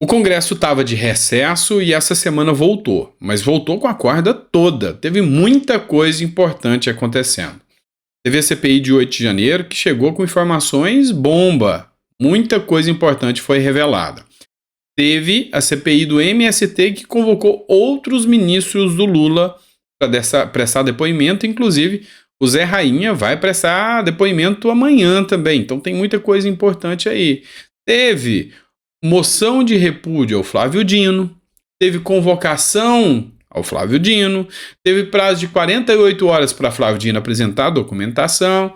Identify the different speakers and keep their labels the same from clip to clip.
Speaker 1: O Congresso estava de recesso e essa semana voltou, mas voltou com a corda toda. Teve muita coisa importante acontecendo. Teve a CPI de 8 de janeiro que chegou com informações bomba. Muita coisa importante foi revelada. Teve a CPI do MST que convocou outros ministros do Lula para prestar depoimento, inclusive o Zé Rainha vai prestar depoimento amanhã também. Então tem muita coisa importante aí. Teve moção de repúdio ao Flávio Dino, teve convocação ao Flávio Dino, teve prazo de 48 horas para Flávio Dino apresentar a documentação.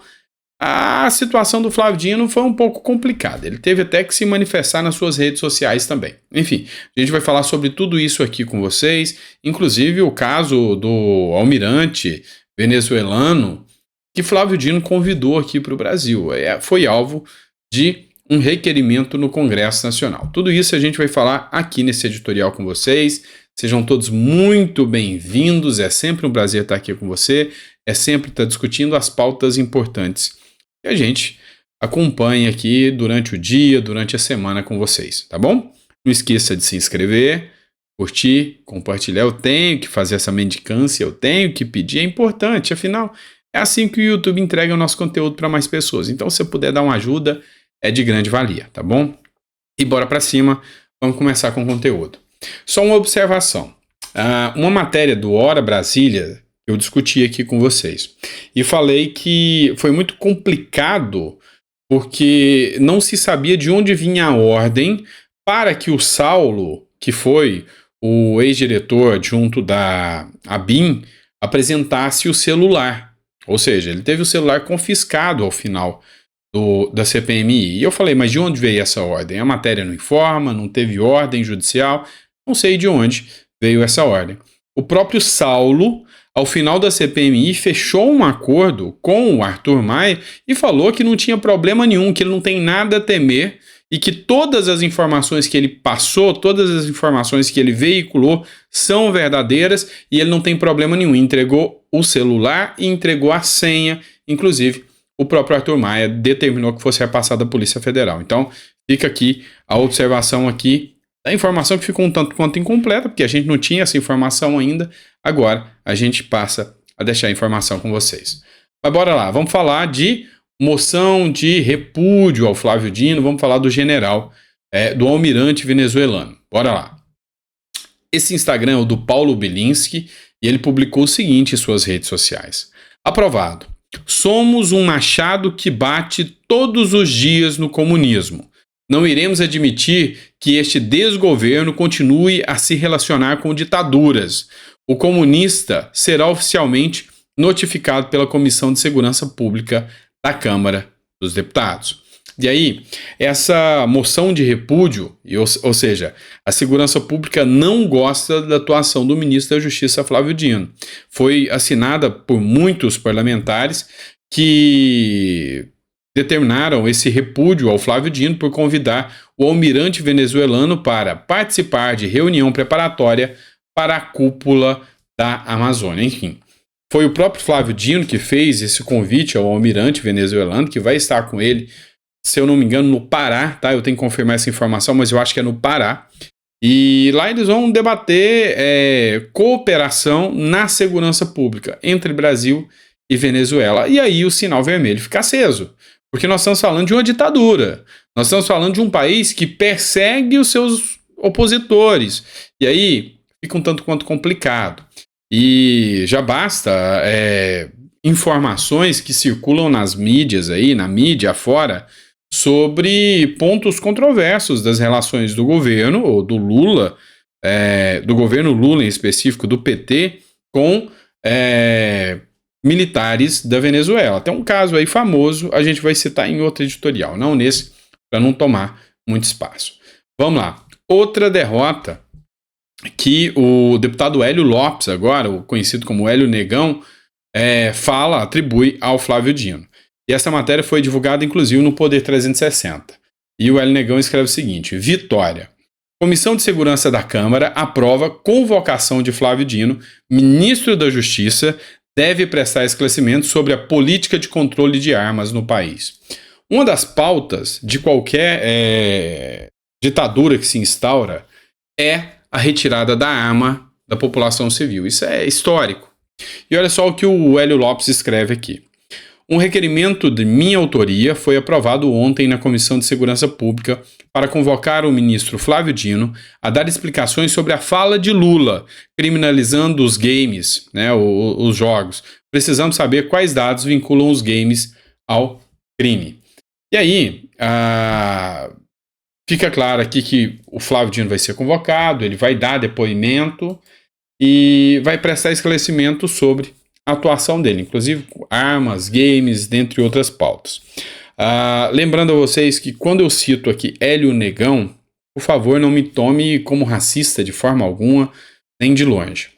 Speaker 1: A situação do Flávio Dino foi um pouco complicada. Ele teve até que se manifestar nas suas redes sociais também. Enfim, a gente vai falar sobre tudo isso aqui com vocês, inclusive o caso do almirante venezuelano que Flávio Dino convidou aqui para o Brasil. Foi alvo de um requerimento no Congresso Nacional. Tudo isso a gente vai falar aqui nesse editorial com vocês. Sejam todos muito bem-vindos. É sempre um prazer estar aqui com você. É sempre estar discutindo as pautas importantes que a gente acompanha aqui durante o dia, durante a semana com vocês, tá bom? Não esqueça de se inscrever, curtir, compartilhar. Eu tenho que fazer essa mendicância, eu tenho que pedir, é importante, afinal, é assim que o YouTube entrega o nosso conteúdo para mais pessoas. Então, se você puder dar uma ajuda, é de grande valia, tá bom? E bora para cima, vamos começar com o conteúdo. Só uma observação. Uma matéria do Hora Brasília, eu discuti aqui com vocês. E falei que foi muito complicado porque não se sabia de onde vinha a ordem para que o Saulo, que foi o ex-diretor adjunto da ABIN, apresentasse o celular. Ou seja, ele teve o celular confiscado ao final da CPMI. E eu falei, mas de onde veio essa ordem? A matéria não informa, não teve ordem judicial, não sei de onde veio essa ordem. O próprio Saulo, ao final da CPMI, fechou um acordo com o Arthur Maia e falou que não tinha problema nenhum, que ele não tem nada a temer e que todas as informações que ele passou, todas as informações que ele veiculou são verdadeiras e ele não tem problema nenhum. Entregou o celular e entregou a senha, inclusive o próprio Arthur Maia determinou que fosse repassado à Polícia Federal. Então, fica aqui a observação aqui da informação que ficou um tanto quanto incompleta, porque a gente não tinha essa informação ainda. Agora, a gente passa a deixar a informação com vocês. Mas bora lá, vamos falar de moção de repúdio ao Flávio Dino, vamos falar do general, do almirante venezuelano. Bora lá. Esse Instagram é o do Paulo Bilinski e ele publicou o seguinte em suas redes sociais. Aprovado. Somos um machado que bate todos os dias no comunismo. Não iremos admitir que este desgoverno continue a se relacionar com ditaduras. O comunista será oficialmente notificado pela Comissão de Segurança Pública da Câmara dos Deputados. E aí, essa moção de repúdio, ou seja, a segurança pública não gosta da atuação do ministro da Justiça, Flávio Dino. Foi assinada por muitos parlamentares que determinaram esse repúdio ao Flávio Dino por convidar o almirante venezuelano para participar de reunião preparatória para a cúpula da Amazônia. Enfim, foi o próprio Flávio Dino que fez esse convite ao almirante venezuelano, que vai estar com ele, se eu não me engano, no Pará, tá? Eu tenho que confirmar essa informação, mas eu acho que é no Pará. E lá eles vão debater cooperação na segurança pública entre Brasil e Venezuela. E aí o sinal vermelho fica aceso. Porque nós estamos falando de uma ditadura. Nós estamos falando de um país que persegue os seus opositores. E aí fica um tanto quanto complicado. E já basta informações que circulam nas mídias aí, na mídia afora, sobre pontos controversos das relações do governo, ou do Lula, do governo Lula em específico, do PT, com militares da Venezuela. Tem um caso aí famoso, a gente vai citar em outro editorial, não nesse, para não tomar muito espaço. Vamos lá. Outra derrota que o deputado Hélio Lopes, agora, o conhecido como Hélio Negão, atribui ao Flávio Dino. E essa matéria foi divulgada, inclusive, no Poder 360. E o Hélio Negão escreve o seguinte: Vitória. Comissão de Segurança da Câmara aprova convocação de Flávio Dino, ministro da Justiça, deve prestar esclarecimentos sobre a política de controle de armas no país. Uma das pautas de qualquer ditadura que se instaura é a retirada da arma da população civil. Isso é histórico. E olha só o que o Hélio Lopes escreve aqui. Um requerimento de minha autoria foi aprovado ontem na Comissão de Segurança Pública para convocar o ministro Flávio Dino a dar explicações sobre a fala de Lula, criminalizando os games, né, os jogos, precisando saber quais dados vinculam os games ao crime. E aí, fica claro aqui que o Flávio Dino vai ser convocado, ele vai dar depoimento e vai prestar esclarecimento sobre a atuação dele, inclusive armas, games, dentre outras pautas. Lembrando a vocês que quando eu cito aqui Hélio Negão, por favor, não me tome como racista de forma alguma, nem de longe.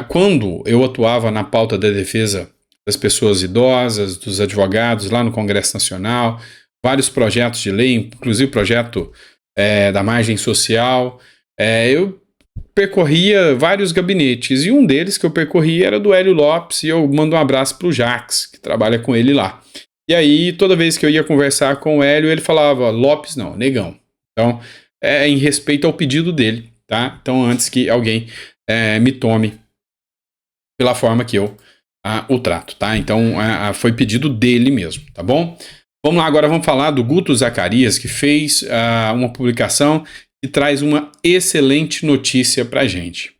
Speaker 1: Quando eu atuava na pauta da defesa das pessoas idosas, dos advogados lá no Congresso Nacional, vários projetos de lei, inclusive o projeto da margem social, eu percorria vários gabinetes, e um deles que eu percorri era do Hélio Lopes, e eu mando um abraço para o Jax, que trabalha com ele lá. E aí, toda vez que eu ia conversar com o Hélio, ele falava Lopes não, Negão. Então, em respeito ao pedido dele, tá? Então, antes que alguém me tome pela forma que eu o trato, tá? Então, foi pedido dele mesmo, tá bom? Vamos lá, agora vamos falar do Guto Zacarias, que fez uma publicação que traz uma excelente notícia pra gente.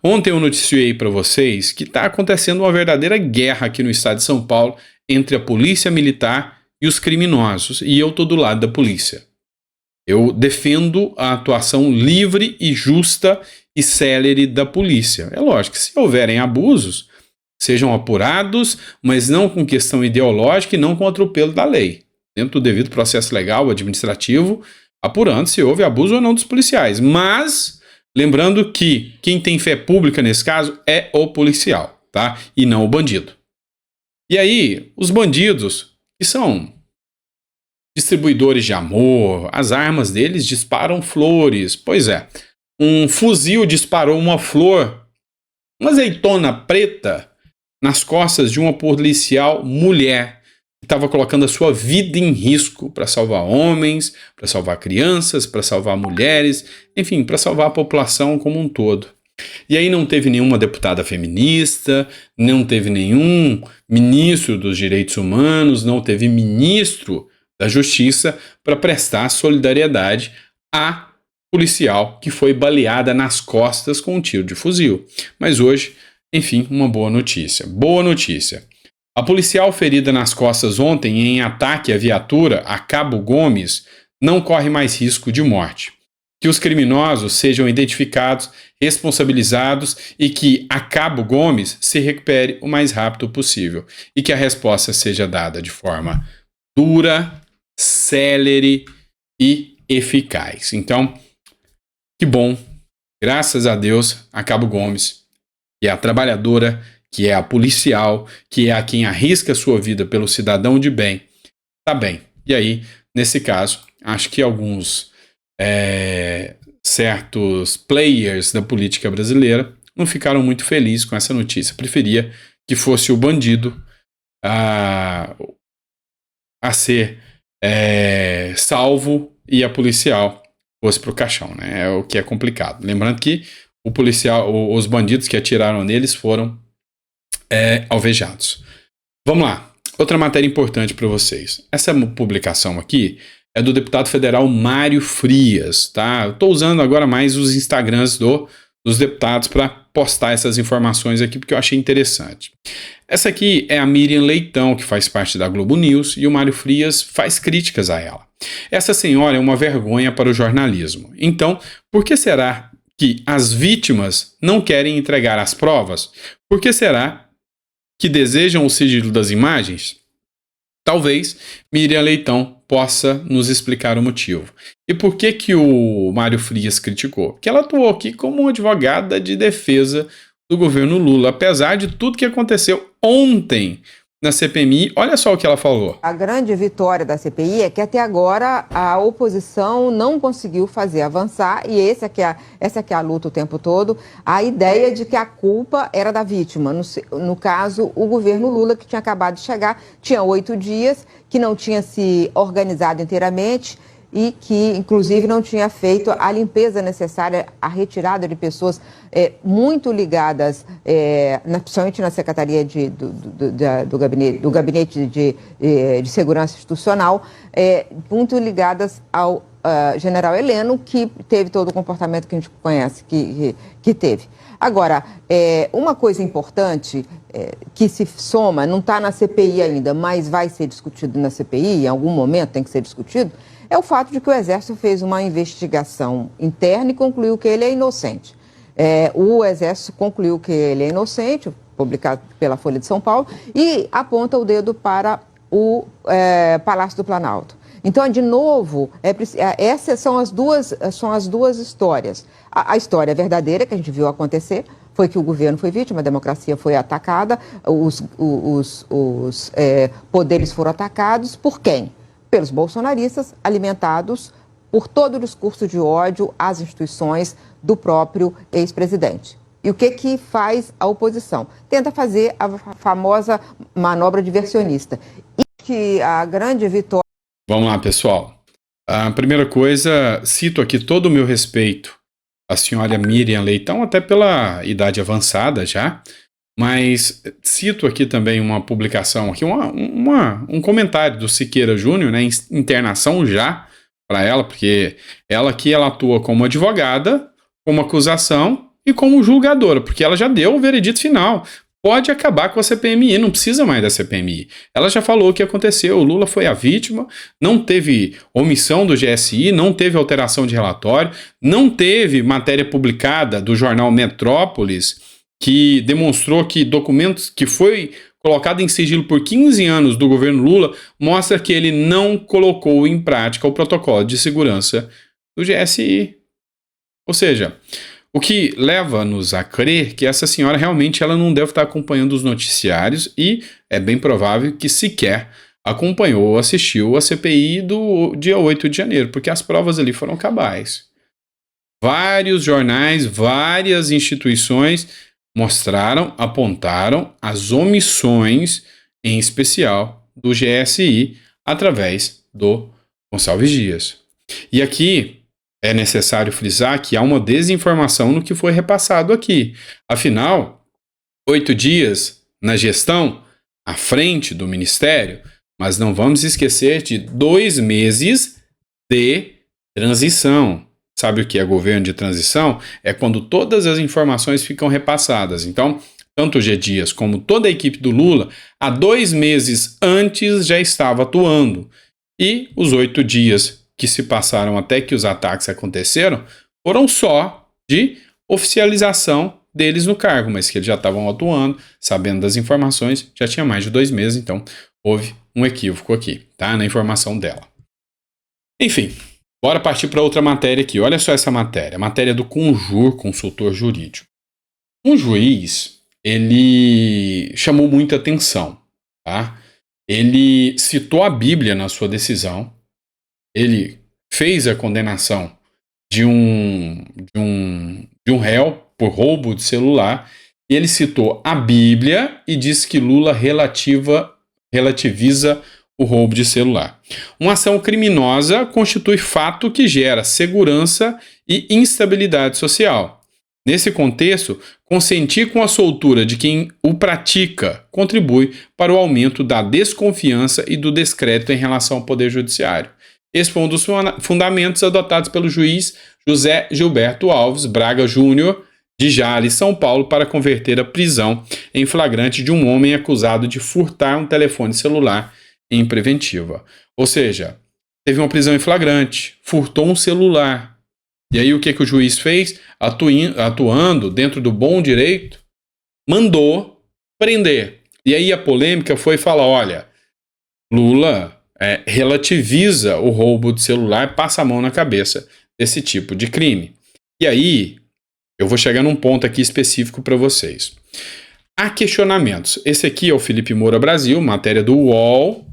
Speaker 1: Ontem eu noticiei para vocês que está acontecendo uma verdadeira guerra aqui no estado de São Paulo entre a polícia militar e os criminosos, e eu estou do lado da polícia. Eu defendo a atuação livre e justa e célere da polícia. É lógico que se houverem abusos, sejam apurados, mas não com questão ideológica e não com atropelo da lei. Dentro do devido processo legal, administrativo, apurando se houve abuso ou não dos policiais. Mas, lembrando que quem tem fé pública nesse caso é o policial, tá? E não o bandido. E aí, os bandidos, que são distribuidores de amor, as armas deles disparam flores. Pois é, um fuzil disparou uma flor, uma azeitona preta, nas costas de uma policial mulher, que estava colocando a sua vida em risco para salvar homens, para salvar crianças, para salvar mulheres, enfim, para salvar a população como um todo. E aí não teve nenhuma deputada feminista, não teve nenhum ministro dos direitos humanos, não teve ministro da justiça para prestar solidariedade à policial que foi baleada nas costas com um tiro de fuzil. Mas hoje, enfim, uma boa notícia. Boa notícia. A policial ferida nas costas ontem em ataque à viatura a Cabo Gomes não corre mais risco de morte. Que os criminosos sejam identificados, responsabilizados e que a Cabo Gomes se recupere o mais rápido possível. E que a resposta seja dada de forma dura, célere e eficaz. Então, que bom, graças a Deus, a Cabo Gomes, que é a trabalhadora, que é a policial, que é a quem arrisca a sua vida pelo cidadão de bem, tá bem. E aí, nesse caso, acho que alguns certos players da política brasileira não ficaram muito felizes com essa notícia. Preferia que fosse o bandido a ser salvo e a policial fosse pro caixão, né? É o que é complicado. Lembrando que o policial, os bandidos que atiraram neles foram alvejados. Vamos lá. Outra matéria importante para vocês. Essa publicação aqui é do deputado federal Mário Frias, tá? Estou usando agora mais os Instagrams dos deputados para postar essas informações aqui, porque eu achei interessante. Essa aqui é a Miriam Leitão, que faz parte da Globo News, e o Mário Frias faz críticas a ela. Essa senhora é uma vergonha para o jornalismo. Então, por que será que as vítimas não querem entregar as provas? Por que será que desejam o sigilo das imagens? Talvez Miriam Leitão possa nos explicar o motivo. E por que o Mário Frias criticou? Porque ela atuou aqui como advogada de defesa do governo Lula, apesar de tudo que aconteceu ontem na CPMI. Olha só o que ela falou.
Speaker 2: A grande vitória da CPI é que até agora a oposição não conseguiu fazer avançar, e essa que é a luta o tempo todo, a ideia de que a culpa era da vítima. No caso, o governo Lula, que tinha acabado de chegar, tinha 8 dias, que não tinha se organizado inteiramente, e que, inclusive, não tinha feito a limpeza necessária, a retirada de pessoas muito ligadas, principalmente na Secretaria do Gabinete de Segurança Institucional, muito ligadas ao general Heleno, que teve todo o comportamento que a gente conhece que teve. Agora, uma coisa importante que se soma, não está na CPI ainda, mas vai ser discutido na CPI, em algum momento tem que ser discutido, é o fato de que o Exército fez uma investigação interna e concluiu que ele é inocente. O Exército concluiu que ele é inocente, publicado pela Folha de São Paulo, e aponta o dedo para o Palácio do Planalto. Então, de novo, essas são as duas histórias. A história verdadeira, que a gente viu acontecer, foi que o governo foi vítima, a democracia foi atacada, os poderes foram atacados. Por quem? Pelos bolsonaristas, alimentados por todo o discurso de ódio às instituições do próprio ex-presidente. E o que faz a oposição? Tenta fazer a famosa manobra diversionista. E que a grande vitória...
Speaker 1: Vamos lá, pessoal. A primeira coisa, cito aqui todo o meu respeito à senhora Miriam Leitão, até pela idade avançada já, mas cito aqui também uma publicação, aqui um comentário do Siqueira Júnior, né, internação já para ela, porque ela aqui ela atua como advogada, como acusação e como julgadora, porque ela já deu o veredito final. Pode acabar com a CPMI, não precisa mais da CPMI. Ela já falou o que aconteceu, o Lula foi a vítima, não teve omissão do GSI, não teve alteração de relatório, não teve matéria publicada do jornal Metrópolis que demonstrou que documentos que foi colocado em sigilo por 15 anos do governo Lula mostra que ele não colocou em prática o protocolo de segurança do GSI. Ou seja, o que leva-nos a crer que essa senhora realmente ela não deve estar acompanhando os noticiários e é bem provável que sequer acompanhou ou assistiu a CPI do dia 8 de janeiro, porque as provas ali foram cabais. Vários jornais, várias instituições mostraram, apontaram as omissões, em especial do GSI, através do Gonçalves Dias. E aqui é necessário frisar que há uma desinformação no que foi repassado aqui. Afinal, 8 dias na gestão, à frente do Ministério, mas não vamos esquecer de 2 meses de transição. Sabe o que é governo de transição? É quando todas as informações ficam repassadas. Então, tanto o G. Dias como toda a equipe do Lula, há 2 meses antes já estava atuando. E os 8 dias que se passaram até que os ataques aconteceram, foram só de oficialização deles no cargo, mas que eles já estavam atuando, sabendo das informações, já tinha mais de 2 meses, então houve um equívoco aqui, tá? Na informação dela. Enfim, bora partir para outra matéria aqui. Olha só essa matéria, a matéria do Conjur, consultor jurídico. Um juiz, ele chamou muita atenção, tá? Ele citou a Bíblia na sua decisão. Ele fez a condenação de um réu por roubo de celular e ele citou a Bíblia e disse que Lula relativiza o roubo de celular. Uma ação criminosa constitui fato que gera segurança e instabilidade social. Nesse contexto, consentir com a soltura de quem o pratica contribui para o aumento da desconfiança e do descrédito em relação ao Poder Judiciário. Esse foi um dos fundamentos adotados pelo juiz José Gilberto Alves Braga Júnior, de Jales, São Paulo, para converter a prisão em flagrante de um homem acusado de furtar um telefone celular em preventiva. Ou seja, teve uma prisão em flagrante, furtou um celular. E aí o que o juiz fez? Atuando dentro do bom direito, mandou prender. E aí a polêmica foi falar, olha, Lula relativiza o roubo de celular, passa a mão na cabeça desse tipo de crime. E aí, eu vou chegar num ponto aqui específico para vocês. Há questionamentos. Esse aqui é o Felipe Moura Brasil, matéria do UOL,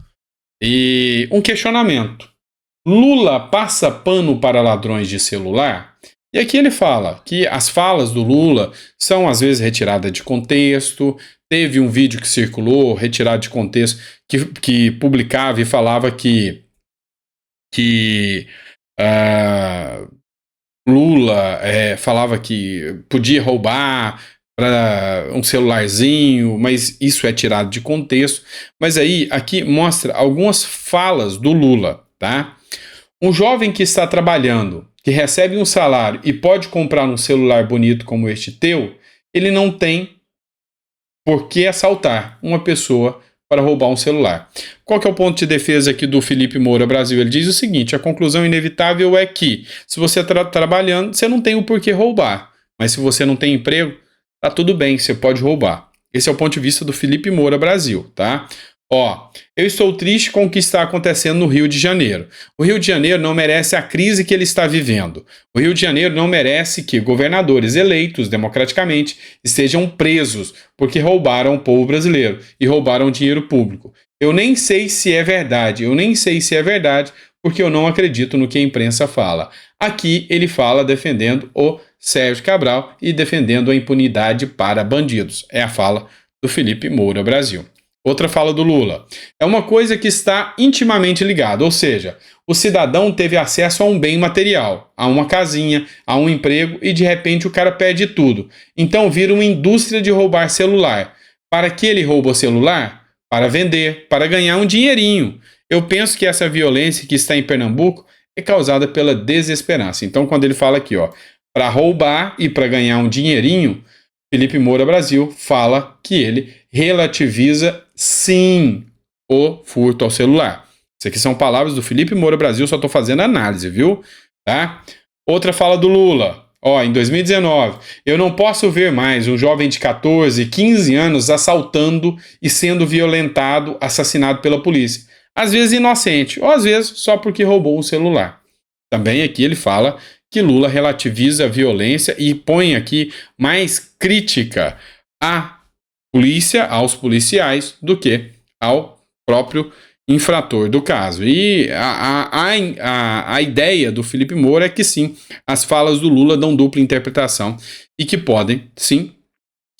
Speaker 1: e um questionamento. Lula passa pano para ladrões de celular? E aqui ele fala que as falas do Lula são às vezes retiradas de contexto. Teve um vídeo que circulou, retirado de contexto, que publicava e falava que que Lula falava que podia roubar para um celularzinho, mas isso é tirado de contexto. Mas aí, aqui mostra algumas falas do Lula, tá? Um jovem que está trabalhando, que recebe um salário e pode comprar um celular bonito como este teu, ele não tem por que assaltar uma pessoa para roubar um celular. Qual que é o ponto de defesa aqui do Felipe Moura Brasil? Ele diz o seguinte: a conclusão inevitável é que, se você está trabalhando, você não tem o porquê roubar. Mas se você não tem emprego, tá tudo bem, você pode roubar. Esse é o ponto de vista do Felipe Moura Brasil, tá? Eu estou triste com o que está acontecendo no Rio de Janeiro. O Rio de Janeiro não merece a crise que ele está vivendo. O Rio de Janeiro não merece que governadores eleitos democraticamente estejam presos porque roubaram o povo brasileiro e roubaram dinheiro público. Eu nem sei se é verdade, porque eu não acredito no que a imprensa fala. Aqui ele fala defendendo o Sérgio Cabral e defendendo a impunidade para bandidos. É a fala do Felipe Moura Brasil. Outra fala do Lula. É uma coisa que está intimamente ligada, ou seja, o cidadão teve acesso a um bem material, a uma casinha, a um emprego e de repente o cara perde tudo. Então vira uma indústria de roubar celular. Para que ele rouba o celular? Para vender, para ganhar um dinheirinho. Eu penso que essa violência que está em Pernambuco é causada pela desesperança. Então quando ele fala aqui, para roubar e para ganhar um dinheirinho, Felipe Moura Brasil fala que ele relativiza, sim, o furto ao celular. Isso aqui são palavras do Felipe Moura Brasil, só estou fazendo análise, viu? Tá? Outra fala do Lula. Em 2019, eu não posso ver mais um jovem de 14, 15 anos assaltando e sendo violentado, assassinado pela polícia. Às vezes inocente, ou às vezes só porque roubou um celular. Também aqui ele fala que Lula relativiza a violência e põe aqui mais crítica à polícia, aos policiais, do que ao próprio infrator do caso. E a ideia do Felipe Moura é que sim, as falas do Lula dão dupla interpretação e que podem, sim,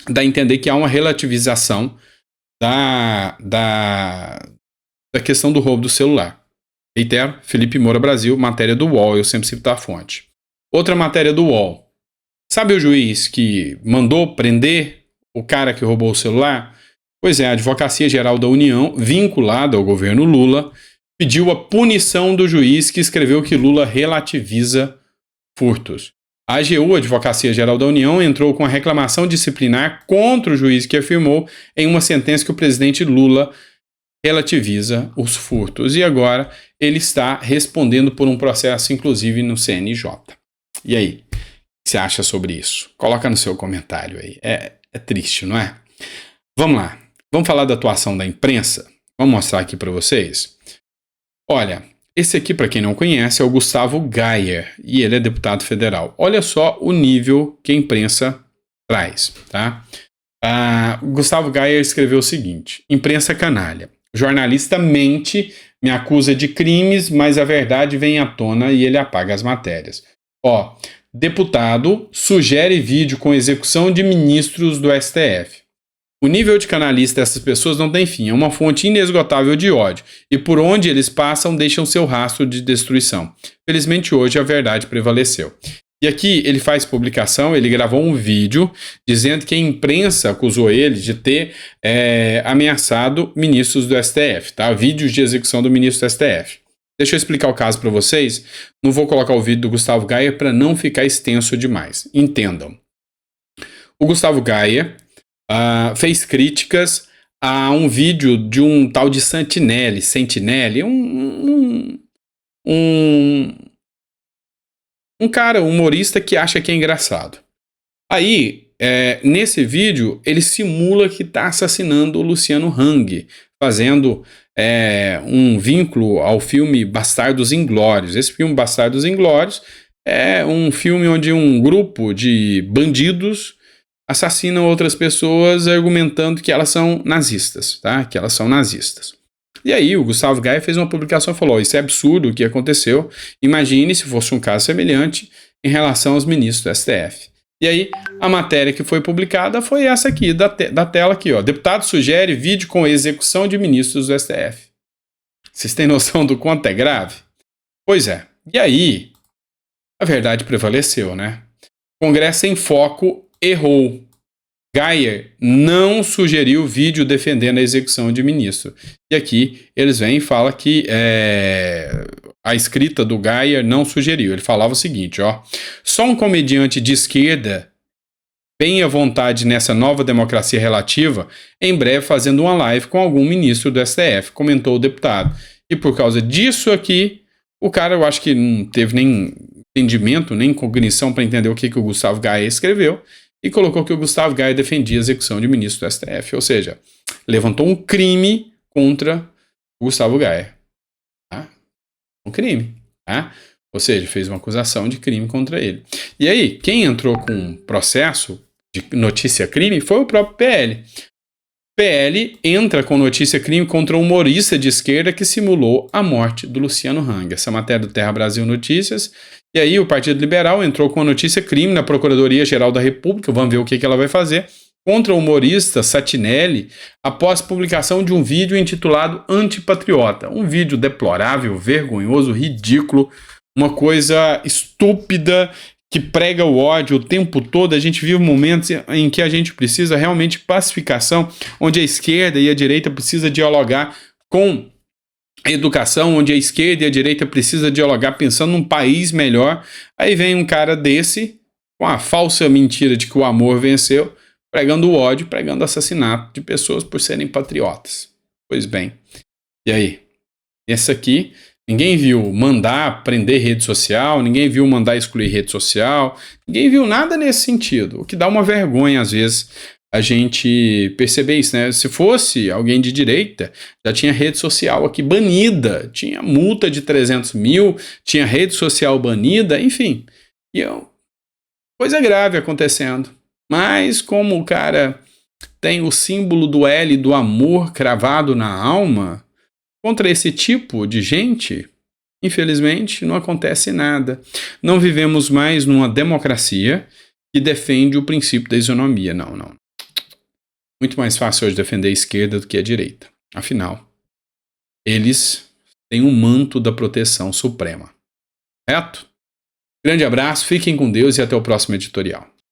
Speaker 1: dar a entender que há uma relativização da questão do roubo do celular. Reitero, Felipe Moura Brasil, matéria do UOL, eu sempre cito a fonte. Outra matéria do UOL. Sabe o juiz que mandou prender o cara que roubou o celular? Pois é, a Advocacia Geral da União, vinculada ao governo Lula, pediu a punição do juiz que escreveu que Lula relativiza furtos. A AGU, Advocacia Geral da União, entrou com a reclamação disciplinar contra o juiz que afirmou em uma sentença que o presidente Lula relativiza os furtos. E agora ele está respondendo por um processo, inclusive, no CNJ. E aí, o que você acha sobre isso? Coloca no seu comentário aí. É triste, não é? Vamos lá. Vamos falar da atuação da imprensa? Vamos mostrar aqui para vocês. Olha, esse aqui, para quem não conhece, é o Gustavo Gayer, e ele é deputado federal. Olha só o nível que a imprensa traz, tá? Gustavo Gayer escreveu o seguinte: imprensa canalha. Jornalista mente, me acusa de crimes, mas a verdade vem à tona e ele apaga as matérias. Deputado sugere vídeo com execução de ministros do STF. O nível de canalista dessas pessoas não tem fim, é uma fonte inesgotável de ódio, e por onde eles passam deixam seu rastro de destruição. Felizmente hoje a verdade prevaleceu. E aqui ele faz publicação, ele gravou um vídeo dizendo que a imprensa acusou ele de ter ameaçado ministros do STF, tá? Vídeos de execução do ministro do STF. Deixa eu explicar o caso para vocês. Não vou colocar o vídeo do Gustavo Gayer para não ficar extenso demais. Entendam. O Gustavo Gayer fez críticas a um vídeo de um tal de Sentinelli, um cara humorista que acha que é engraçado. Aí, nesse vídeo, ele simula que está assassinando o Luciano Hang, fazendo um vínculo ao filme Bastardos Inglórios. Esse filme Bastardos Inglórios é um filme onde um grupo de bandidos assassinam outras pessoas argumentando que elas são nazistas, tá? Que elas são nazistas. E aí o Gustavo Gayer fez uma publicação e falou: isso é absurdo o que aconteceu, imagine se fosse um caso semelhante em relação aos ministros do STF. E aí a matéria que foi publicada foi essa aqui, da tela aqui, ó. Deputado sugere vídeo com execução de ministros do STF. Vocês têm noção do quanto é grave? Pois é. E aí, a verdade prevaleceu, né? O Congresso em Foco errou. Geyer não sugeriu vídeo defendendo a execução de ministro. E aqui eles vêm e falam que a escrita do Geyer não sugeriu. Ele falava o seguinte, ó. Só um comediante de esquerda bem à vontade nessa nova democracia relativa, em breve fazendo uma live com algum ministro do STF, comentou o deputado. E por causa disso aqui, o cara, eu acho que não teve nem entendimento, nem cognição para entender o que o Gustavo Geyer escreveu, e colocou que o Gustavo Geyer defendia a execução de ministro do STF. Ou seja, levantou um crime contra o Gustavo Geyer. Tá? Um crime. Tá? Ou seja, fez uma acusação de crime contra ele. E aí, quem entrou com processo de notícia-crime foi o próprio PL. PL entra com notícia-crime contra um humorista de esquerda que simulou a morte do Luciano Hang. Essa matéria do Terra Brasil Notícias. E aí o Partido Liberal entrou com a notícia-crime na Procuradoria-Geral da República, vamos ver o que ela vai fazer, contra o humorista Satinelli, após publicação de um vídeo intitulado Antipatriota. Um vídeo deplorável, vergonhoso, ridículo, uma coisa estúpida, que prega o ódio o tempo todo. A gente vive momentos em que a gente precisa realmente de pacificação, onde a esquerda e a direita precisam dialogar com a educação, onde a esquerda e a direita precisam dialogar pensando num país melhor. Aí vem um cara desse, com a falsa mentira de que o amor venceu, pregando o ódio, pregando assassinato de pessoas por serem patriotas. Pois bem, e aí? Esse aqui... Ninguém viu mandar prender rede social, ninguém viu mandar excluir rede social, ninguém viu nada nesse sentido, o que dá uma vergonha às vezes a gente perceber isso, né? Se fosse alguém de direita, já tinha rede social aqui banida, tinha multa de 300 mil, tinha rede social banida, enfim. E coisa grave acontecendo. Mas como o cara tem o símbolo do L do amor cravado na alma, contra esse tipo de gente, infelizmente, não acontece nada. Não vivemos mais numa democracia que defende o princípio da isonomia. Não. Muito mais fácil hoje defender a esquerda do que a direita. Afinal, eles têm um manto da proteção suprema. Certo? Grande abraço, fiquem com Deus e até o próximo editorial.